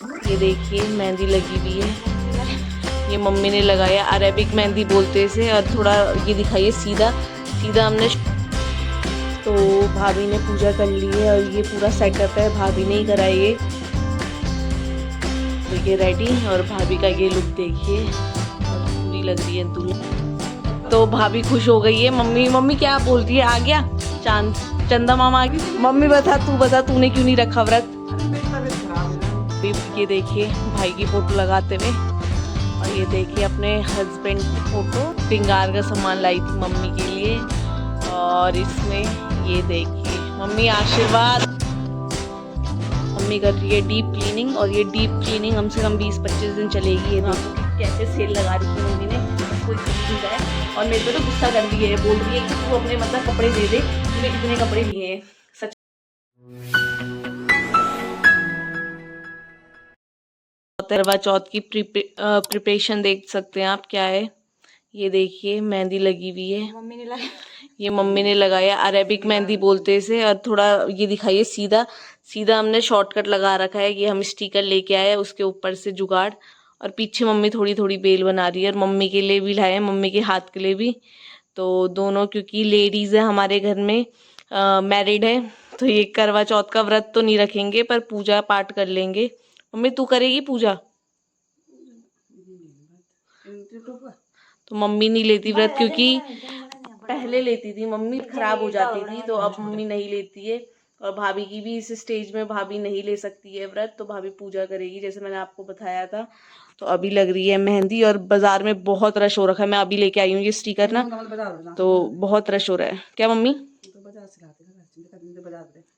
ये देखिए मेहंदी लगी हुई है, ये मम्मी ने लगाया। अरेबिक मेहंदी बोलते इसे। और थोड़ा ये दिखाइए सीधा सीधा हमने। तो भाभी ने पूजा कर ली है और ये पूरा सेटअप है, भाभी ने ही करा ये। तो ये रेडी। और भाभी का ये लुक देखिए, और पूरी लग रही है दूल्हा। तो भाभी खुश हो गई है। मम्मी मम्मी क्या बोल रही है? आ गया चांद, चंदा मामा आ गया। मम्मी बता तूने क्यों नहीं रखा व्रत? ये देखिए भाई की फोटो लगाते हुए। और ये देखिए अपने हस्बैंड की फोटो। श्रृंगार का सामान लाई थी मम्मी के लिए। और इसमें ये देखिए मम्मी आशीर्वाद। मम्मी कर रही है डीप क्लीनिंग, और ये डीप क्लीनिंग कम से कम 20-25 दिन चलेगी। ये देखो कैसे सेल लगा रही है मम्मी ने, कोई खरीद जाए। और मेरे को तो गुस्सा कर रही है, बोल रही है कि तू अपने मतलब कपड़े दे दे, तूने कितने कपड़े लिए हैं। सच करवा चौथ की प्रिपरेशन देख सकते हैं आप क्या है। ये देखिए मेहंदी लगी हुई है, मम्मी ने लगाया। ये मम्मी ने लगाया। अरेबिक मेहंदी बोलते हैं इसे। और थोड़ा ये दिखाइए सीधा सीधा हमने शॉर्टकट लगा रखा है। ये हम स्टिकर लेके आए हैं, उसके ऊपर से जुगाड़। और पीछे मम्मी थोड़ी थोड़ी बेल बना रही है। और मम्मी के लिए भी लाए हैं, मम्मी के हाथ के लिए भी। तो दोनों, क्योंकि लेडीज है हमारे घर में, मैरिड है, तो ये करवा चौथ का व्रत तो नहीं रखेंगे पर पूजा पाठ कर लेंगे। मम्मी तू करेगी पूजा? तो मम्मी नहीं लेती व्रत, क्योंकि पहले लेती थी मम्मी, खराब हो जाती थी, तो अब मम्मी नहीं लेती है। और भाभी की भी इस स्टेज में भाभी नहीं ले सकती है व्रत, तो भाभी पूजा करेगी जैसे मैंने आपको बताया था। तो अभी लग रही है मेहंदी, और बाजार में बहुत रश हो रखा है। मैं अभी लेके आई हूँ ये स्टिकर ना, तो बहुत रश हो रहा है। क्या मम्मी?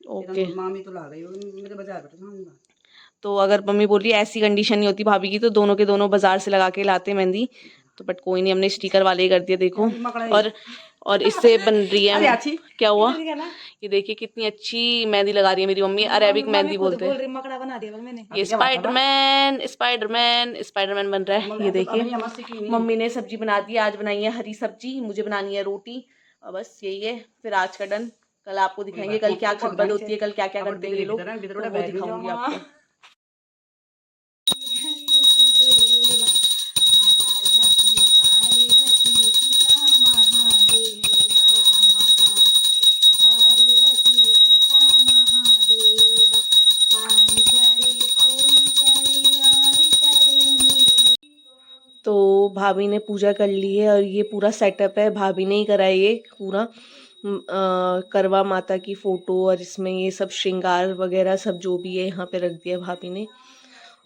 ओके। तो अगर मम्मी बोल रही है ऐसी कंडीशन नहीं होती भाभी की, तो दोनों के दोनों बाजार से लगा के लाते मेहंदी। तो बट कोई नहीं, हमने स्टिकर वाले ही कर दिया। देखो और इससे बन रही है। क्या हुआ? ये देखिए कितनी अच्छी मेहंदी लगा रही है मेरी मम्मी। अरेबिक मेहंदी बोलते हैं। ये स्पाइडरमैन स्पाइडरमैन स्पाइडरमैन बन रहा है। ये देखिए मम्मी ने सब्जी बना दी। आज बनाई है हरी सब्जी, मुझे बनानी है रोटी, और बस यही है फिर आज का डन। कल आपको दिखाएंगे कल क्या खटबद होती है, कल क्या क्या करते हैं ये लोग, तो वो दिखाऊंगी आपको। तो भाभी ने पूजा कर ली है, और ये पूरा सेटअप है भाभी ने ही करा है ये पूरा। करवा माता की फ़ोटो, और इसमें ये सब श्रृंगार वगैरह सब जो भी है यहाँ पे रख दिया भाभी ने।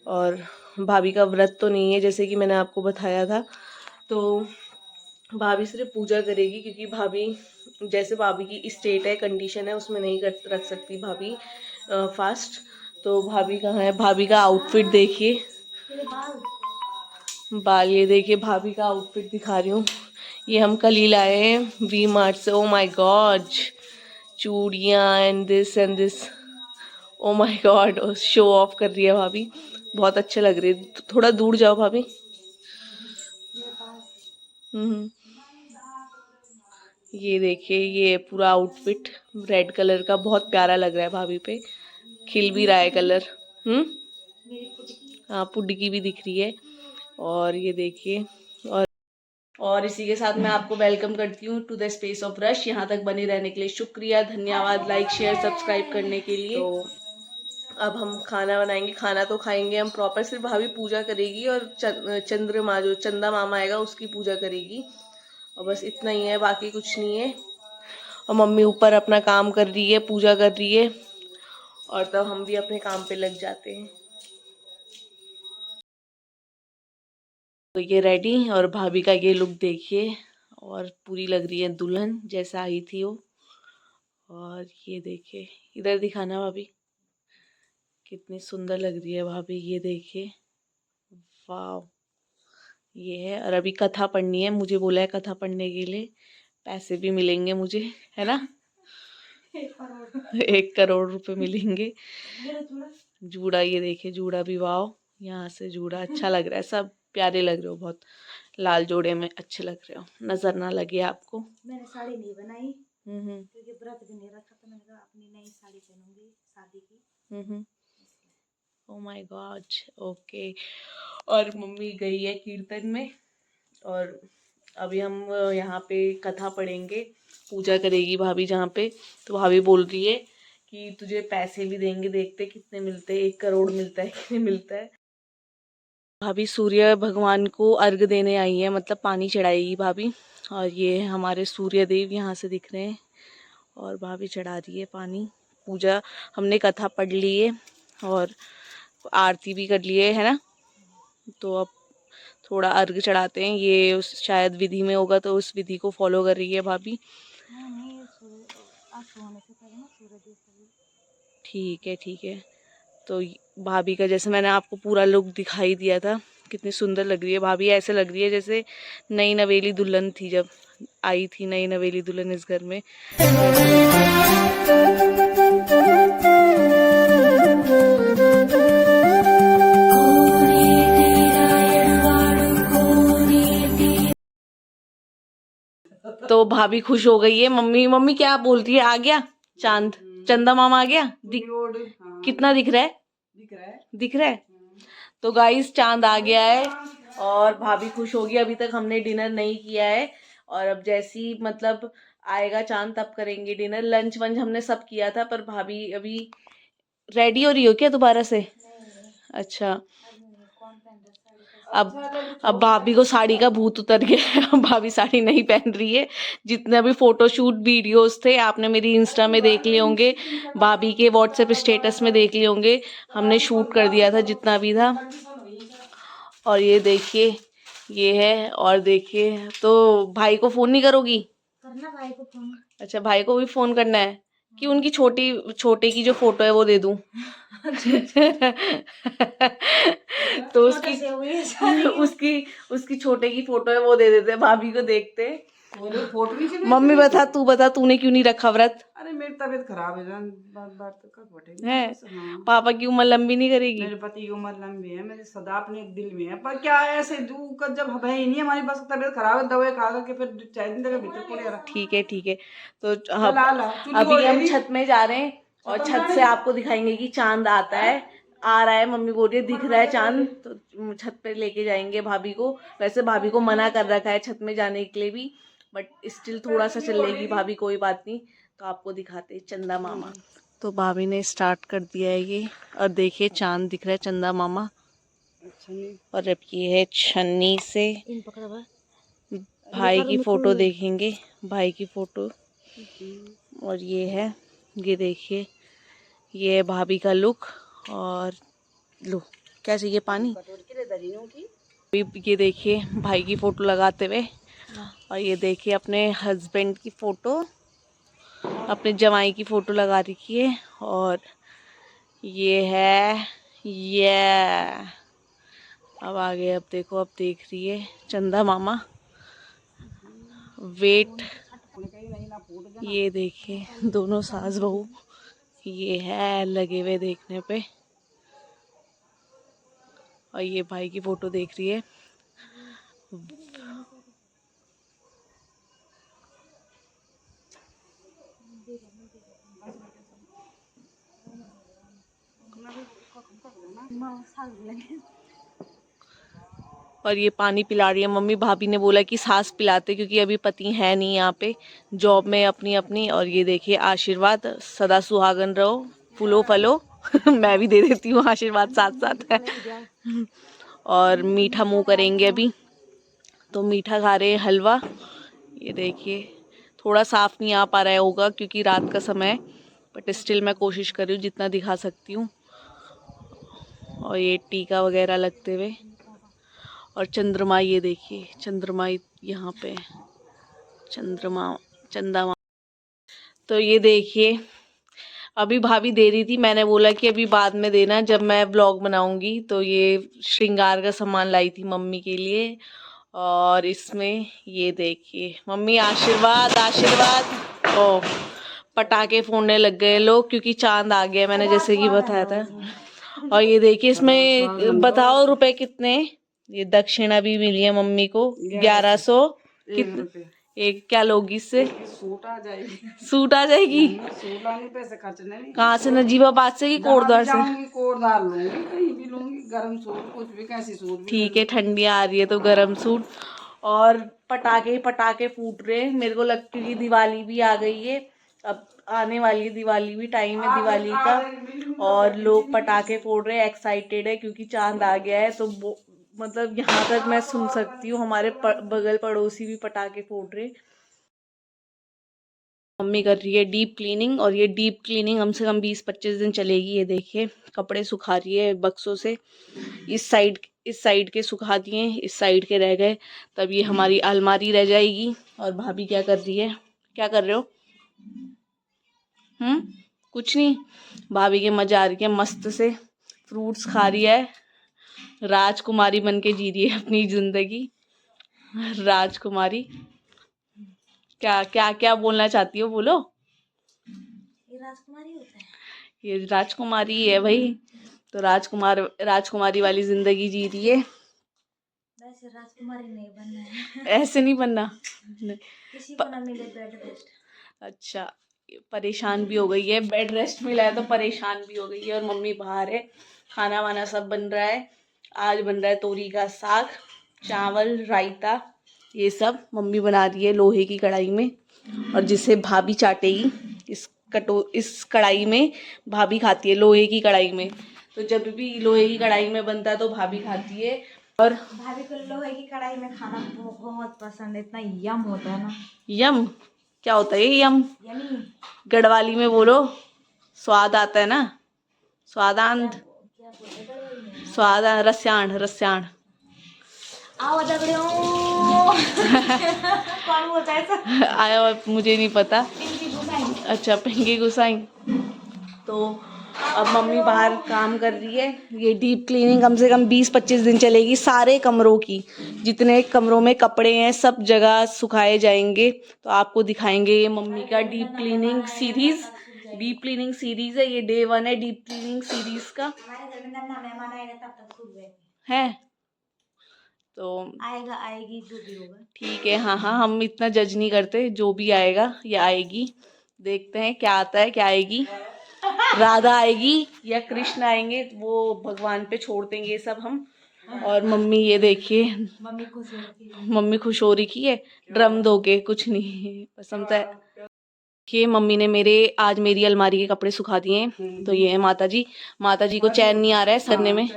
और भाभी का व्रत तो नहीं है जैसे कि मैंने आपको बताया था, तो भाभी सिर्फ पूजा करेगी, क्योंकि भाभी जैसे भाभी की स्टेट है, कंडीशन है, उसमें नहीं रख सकती भाभी फास्ट। तो भाभी कहाँ है? भाभी का आउटफिट देखिए, बाल ये देखिए, भाभी का आउटफिट दिखा रही हूँ। ये हम कल ही लाए हैं वी मार्ट से। ओ माय गॉड, चूड़ियाँ and this. Oh my God, show off कर रही है भाभी, बहुत अच्छे लग रहे हैं। थोड़ा दूर जाओ भाभी। ये देखिए ये पूरा आउटफिट रेड कलर का, बहुत प्यारा लग रहा है भाभी पे, खिल भी रहा है कलर। हाँ पुड्डी की भी दिख रही है। और ये देखिए, और इसी के साथ मैं आपको वेलकम करती हूँ to the space of rush. यहाँ तक बने रहने के लिए शुक्रिया, धन्यवाद, लाइक शेयर सब्सक्राइब करने के लिए। तो अब हम खाना बनाएंगे, खाना तो खाएंगे हम प्रॉपर, सिर्फ भाभी पूजा करेगी, और चंद्रमा जो चंदा मामा आएगा उसकी पूजा करेगी, और बस इतना ही है, बाकी कुछ नहीं है। और मम्मी ऊपर अपना काम कर रही है, पूजा कर रही है, और तब हम भी अपने काम पे लग जाते हैं। तो ये रेडी, और भाभी का ये लुक देखिए, और पूरी लग रही है दुल्हन जैसा आई थी वो। और ये देखिए, इधर दिखाना भाभी, कितनी सुंदर लग रही है भाभी, ये देखिए, वाह। ये है, और अभी कथा पढ़नी है, मुझे बोला है कथा पढ़ने के लिए, पैसे भी मिलेंगे मुझे, है ना? 1 करोड़ रुपए मिलेंगे। जूड़ा ये देखिए, जूड़ा भी वाह, यहाँ से जूड़ा अच्छा लग रहा है, सब प्यारे लग रहे हो बहुत, लाल जोड़े में अच्छे लग रहे हो, नजर ना लगे आपको। मैंने साड़ी नहीं बनाई क्योंकि व्रत भी नहीं रखा, तो मैंने कहा अपनी नई साड़ी पहनूंगी शादी की। Oh my God, okay. और मम्मी गई है कीर्तन में, और अभी हम यहाँ पे कथा पढ़ेंगे, पूजा करेगी भाभी जहाँ पे। तो भाभी बोल रही है कि तुझे पैसे भी देंगे, देखते कितने मिलते हैं, 1 करोड़ मिलता है कितने मिलता है। भाभी सूर्य भगवान को अर्घ देने आई है, मतलब पानी चढ़ाएगी भाभी। और ये हमारे सूर्य देव यहाँ से दिख रहे हैं, और भाभी चढ़ा रही है पानी। पूजा हमने कथा पढ़ ली है और आरती भी कर ली है ना। तो अब थोड़ा अर्घ चढ़ाते हैं, ये उस शायद विधि में होगा, तो उस विधि को फॉलो कर रही है भाभी। ठीक है ठीक है। तो भाभी का जैसे मैंने आपको पूरा लुक दिखाई दिया था, कितनी सुंदर लग रही है भाभी। ऐसे लग रही है जैसे नई नवेली दुल्हन थी, जब आई थी नई नवेली दुल्हन इस घर में। तो भाभी खुश हो गई है। मम्मी मम्मी क्या बोल रही है, आ गया चांद, चंदा मामा आ गया। कितना दिख रहा है? दिख रहा है। तो गाइस चांद आ गया है और भाभी खुश होगी। अभी तक हमने डिनर नहीं किया है, और अब जैसी मतलब आएगा चांद तब करेंगे डिनर। लंच वंच हमने सब किया था, पर भाभी अभी रेडी हो रही हो क्या दोबारा से? अच्छा, अब भाभी को साड़ी का भूत उतर गया है। भाभी साड़ी नहीं पहन रही है। जितने भी फोटोशूट वीडियोस थे आपने मेरी इंस्टा में देख लिए होंगे, भाभी के व्हाट्सएप स्टेटस में देख लिए होंगे, हमने शूट कर दिया था जितना भी था। और ये देखिए ये है। और देखिए, तो भाई को फोन नहीं करोगी? करना भाई को फोन। अच्छा, भाई को भी फोन करना है कि उनकी छोटे की जो फोटो है वो दे दूं। तो उसकी छोटे की फोटो है वो दे देते, भाभी को देखते। मम्मी बता, तू बता, तूने क्यों नहीं रखा व्रत? अरे मेरी तबीयत खराब है जान, बात तो कब बैठेगी है? हाँ। पापा की उम्र लंबी नहीं करेगी? मेरे पति की उम्र लंबी है, मेरे सदा अपने दिल में है, पर क्या है ऐसे का जब है ही नहीं हमारी, बस तबीयत खराब है, दवाई खा करके फिर 4 दिन तक भीतर पड़े रहा। ठीक है ठीक है। तो चुनी अभी हम बोलेगी। छत में जा रहे हैं, और छत से आपको दिखाएंगे कि चांद आता है, आ रहा है। मम्मी बोल रही है दिख रहा है चांद, तो छत पे लेके जाएंगे भाभी को। वैसे भाभी को मना कर रखा है छत में जाने के लिए भी, बट स्टिल थोड़ा सा चल लेगी भाभी, कोई बात नहीं। तो आपको दिखाते हैं चंदा मामा। तो भाभी ने स्टार्ट कर दिया है ये, और देखिए चांद दिख रहा है, चंदा मामा। और अब ये है छन्नी से भाई की फोटो देखेंगे, भाई की फोटो। और ये है, ये देखिए, ये है भाभी का लुक। और लो, क्या चाहिए पानी? ये देखिए भाई की फोटो लगाते हुए, और ये देखिए अपने हस्बैंड की फोटो, अपने जवाई की फोटो लगा रखी है। और ये है ये, अब आगे, अब देखो, अब देख रही है चंदा मामा। वेट, ये देखिए दोनों सास बहू, ये है लगे हुए देखने पे। और ये भाई की फोटो देख रही है। और ये पानी पिला रही है मम्मी। भाभी ने बोला कि सास पिलाते, क्योंकि अभी पति है नहीं यहाँ पे, जॉब में अपनी अपनी। और ये देखिए आशीर्वाद, सदा सुहागन रहो, फूलो फलो। मैं भी दे देती हूँ आशीर्वाद साथ साथ है। और मीठा मुंह करेंगे अभी, तो मीठा खा रहे हैं, हलवा। ये देखिए थोड़ा साफ नहीं आ पा रहा होगा क्योंकि रात का समय है, बट स्टिल मैं कोशिश कर रही हूँ जितना दिखा सकती हूँ। और ये टीका वगैरह लगते हुए। और चंद्रमा, ये देखिए चंद्रमा यहाँ पे, चंद्रमा, चंदा मामा। तो ये देखिए अभी भाभी दे रही थी, मैंने बोला कि अभी बाद में देना जब मैं व्लॉग बनाऊंगी। तो ये श्रृंगार का सामान लाई थी मम्मी के लिए। और इसमें ये देखिए मम्मी, आशीर्वाद आशीर्वाद। ओ, पटाखे फोड़ने लग गए लोग क्योंकि चांद आ गया, मैंने जैसे कि बताया था। और ये देखिए इसमें बताओ रुपए कितने। ये दक्षिणा भी मिली है मम्मी को, 1100 कितने, एक क्या लोगी इससे? सूट आ जाएगी। सूट आ जाएगी? सूट लाने पैसे खर्चने नहीं। कहाँ से, नजीबाबाद से कि कोटद्वार से? जाऊंगी कोटद्वार लूंगी, कहीं भी लूंगी, गर्म सूट कुछ भी, कैसी सूट भी ठीक है, ठंडी आ रही है तो गरम सूट। और पटाखे पटाखे फूट रहे हैं, मेरे को लगता है कि दिवाली भी आ गई है, अब आने वाली है दिवाली भी, टाइम है दिवाली का। और लोग पटाखे फोड़ रहे हैं, एक्साइटेड है क्योंकि चांद आ गया है। तो मतलब यहाँ तक मैं सुन सकती हूँ, हमारे बगल पड़ोसी भी पटाखे फोड़ रहे। मम्मी कर रही है डीप क्लीनिंग, और ये डीप क्लीनिंग कम से कम 20-25 दिन चलेगी। ये देखिए कपड़े सुखा रही है बक्सों से, इस साइड के सुखा दिए, इस साइड के रह गए, तब ये हमारी अलमारी रह जाएगी। और भाभी क्या कर रही है? क्या कर रहे हो? कुछ नहीं, भाभी के मजा आ रही है, मस्त से फ्रूट्स खा रही है, राजकुमारी बन के जी रही है अपनी जिंदगी। राजकुमारी, क्या क्या क्या बोलना चाहती हो, बोलो। ये राजकुमारी होता है? ये राजकुमारी है भाई, तो राजकुमारी वाली जिंदगी जी रही है। वैसे राजकुमारी नहीं बनना है। ऐसे नहीं बनना। किसी को ना मिले बेड रेस्ट। अच्छा, परेशान भी हो गई है, बेड रेस्ट मिला है तो परेशान भी हो गई है। और मम्मी बाहर है, खाना वाना सब बन रहा है। आज बन रहा है तोरी का साग, चावल, रायता, ये सब मम्मी बना रही है लोहे की कढ़ाई में। और जिसे भाभी चाटेगी, इस कढ़ाई में भाभी खाती है, लोहे की कढ़ाई में। तो जब भी लोहे की कढ़ाई में बनता है तो भाभी खाती है। और भाभी को लोहे की कढ़ाई में खाना बहुत पसंद है, इतना यम होता है ना। यम? क्या होता है ये यम? यमी। गढ़वाली में बोलो, स्वाद आता है ना, स्वादांत, क्या बोलते हैं गढ़वाली में? स्वाद, रस्याण, रस्याण। आओ दगड़ियों। कौन बोलता है ऐसा? आया, मुझे नहीं पता। पिंकी गुसाई। अच्छा, पिंकी गुसाई। तो अब मम्मी बाहर काम कर रही है। ये डीप क्लीनिंग कम से कम 20-25 दिन चलेगी, सारे कमरों की, जितने कमरों में कपड़े हैं सब जगह सुखाए जाएंगे। तो आपको दिखाएंगे ये मम्मी का deep cleaning series. Deep cleaning series है ये, डे 1 है डीप क्लीनिंग सीरीज का। हमारे घर में नन्हा मेहमान आएगा तब तक खुद गए है तो आएगा, आएगी जो भी होगा। ठीक है, हाँ हाँ, हम इतना जज नहीं करते, जो भी आएगा या आएगी, देखते हैं क्या आता है, क्या आएगी। राधा आएगी या कृष्ण आएंगे, वो भगवान पे छोड़ देंगे सब हम। और मम्मी ये देखिए, मम्मी खुश हो रही है। मम्मी खुश हो रही है, ड्रम दोगे? कुछ नहीं, पसंद है। ये मम्मी ने आज मेरी अलमारी के कपड़े सुखा दिए हैं। तो ये है माता जी को चैन नहीं आ रहा है सरने में।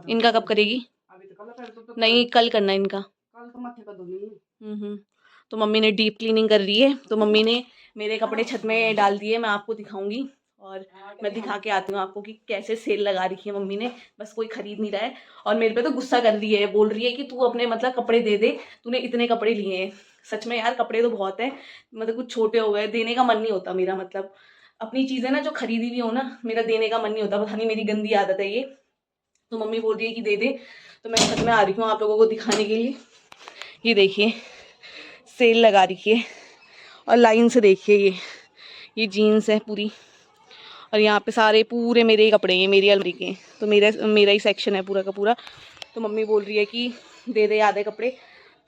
इनका कब करेगी? नहीं, कल करना है इनका। तो मम्मी ने डीप क्लीनिंग कर रही है। तो मम्मी ने मेरे कपड़े छत में डाल दिए, मैं आपको दिखाऊंगी। और मैं दिखा के आती हूँ आपको कि कैसे सेल लगा रखी है मम्मी ने, बस कोई खरीद नहीं रहा है। और मेरे पे तो गुस्सा कर रही है, बोल रही है कि तू अपने मतलब कपड़े दे दे, तूने इतने कपड़े लिए हैं। सच में यार, कपड़े तो बहुत है, मतलब कुछ छोटे हो गए, देने का मन नहीं होता मेरा। मतलब अपनी चीज़ें ना जो खरीदी हुई हो ना, मेरा देने का मन नहीं होता, पता नहीं मेरी गंदी आदत है ये। तो मम्मी बोल रही है कि दे दे, तो मैं छत में आ रही हूँ आप लोगों को दिखाने के लिए। ये देखिए सेल लगा रखी है, और लाइन से देखिए ये जीन्स है पूरी, और यहाँ पे सारे पूरे मेरे ही कपड़े हैं, मेरी अलमारी के। तो मेरा ही सेक्शन है पूरा का पूरा। तो मम्मी बोल रही है कि दे दे आधे कपड़े,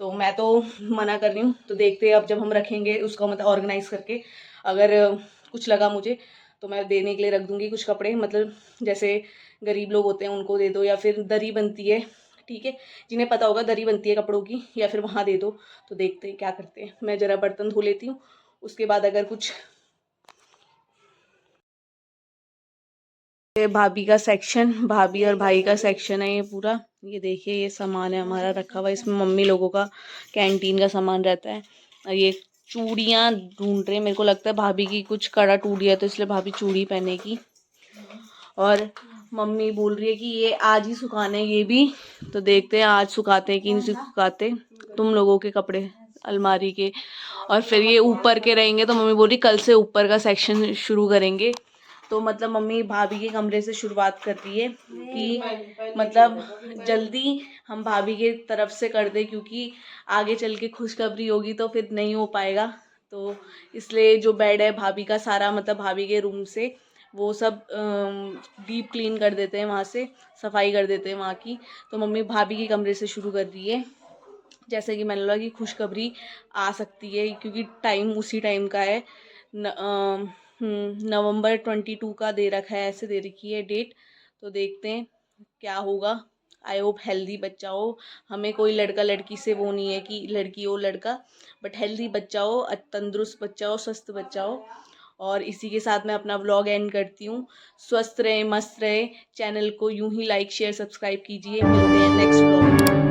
तो मैं तो मना कर रही हूँ। तो देखते हैं अब जब हम रखेंगे उसका मतलब ऑर्गेनाइज करके, अगर कुछ लगा मुझे तो मैं देने के लिए रख दूँगी कुछ कपड़े। मतलब जैसे गरीब लोग होते हैं उनको दे दो, या फिर दरी बनती है, ठीक है, जिन्हें पता होगा दरी बनती है कपड़ों की, या फिर वहाँ दे दो। तो देखते हैं क्या करते हैं। मैं ज़रा बर्तन धो लेती हूँ, उसके बाद अगर कुछ। भाभी का सेक्शन, भाभी और भाई का सेक्शन है ये पूरा। ये देखिए ये सामान है हमारा रखा हुआ, इसमें मम्मी लोगों का कैंटीन का सामान रहता है। और ये चूड़ियाँ ढूंढ रहे हैं, मेरे को लगता है भाभी की कुछ कड़ा टूट गया तो इसलिए भाभी चूड़ी पहनेगी। और मम्मी बोल रही है कि ये आज ही सुखाने ये भी, तो देखते हैं आज सुखाते हैं कि नहीं सुखाते तुम लोगों के कपड़े अलमारी के। और फिर ये ऊपर के रहेंगे, तो मम्मी बोल रही कल से ऊपर का सेक्शन शुरू करेंगे। तो मतलब मम्मी भाभी के कमरे से शुरुआत कर रही है कि मतलब जल्दी हम भाभी के तरफ से कर दे, क्योंकि आगे चल के खुशखबरी होगी तो फिर नहीं हो पाएगा। तो इसलिए जो बेड है भाभी का सारा, मतलब भाभी के रूम से वो सब डीप क्लीन कर देते हैं, वहाँ से सफाई कर देते हैं वहाँ की। तो मम्मी भाभी के कमरे से शुरू कर रही है। जैसे कि मैंने बोला कि खुशखबरी आ सकती है, क्योंकि टाइम उसी टाइम का है। नवंबर 22 का दे रखा है, ऐसे दे रखी है डेट। तो देखते हैं क्या होगा। आई होप हेल्दी बच्चा हो। हमें कोई लड़का लड़की से वो नहीं है कि लड़की हो लड़का, बट हेल्दी बच्चा हो, तंदुरुस्त बच्चा हो, स्वस्थ बच्चा हो। और इसी के साथ मैं अपना व्लॉग एंड करती हूँ। स्वस्थ रहे, मस्त रहे। चैनल को यूं ही लाइक शेयर सब्सक्राइब कीजिए। मिलते हैं नेक्स्ट व्लॉग में।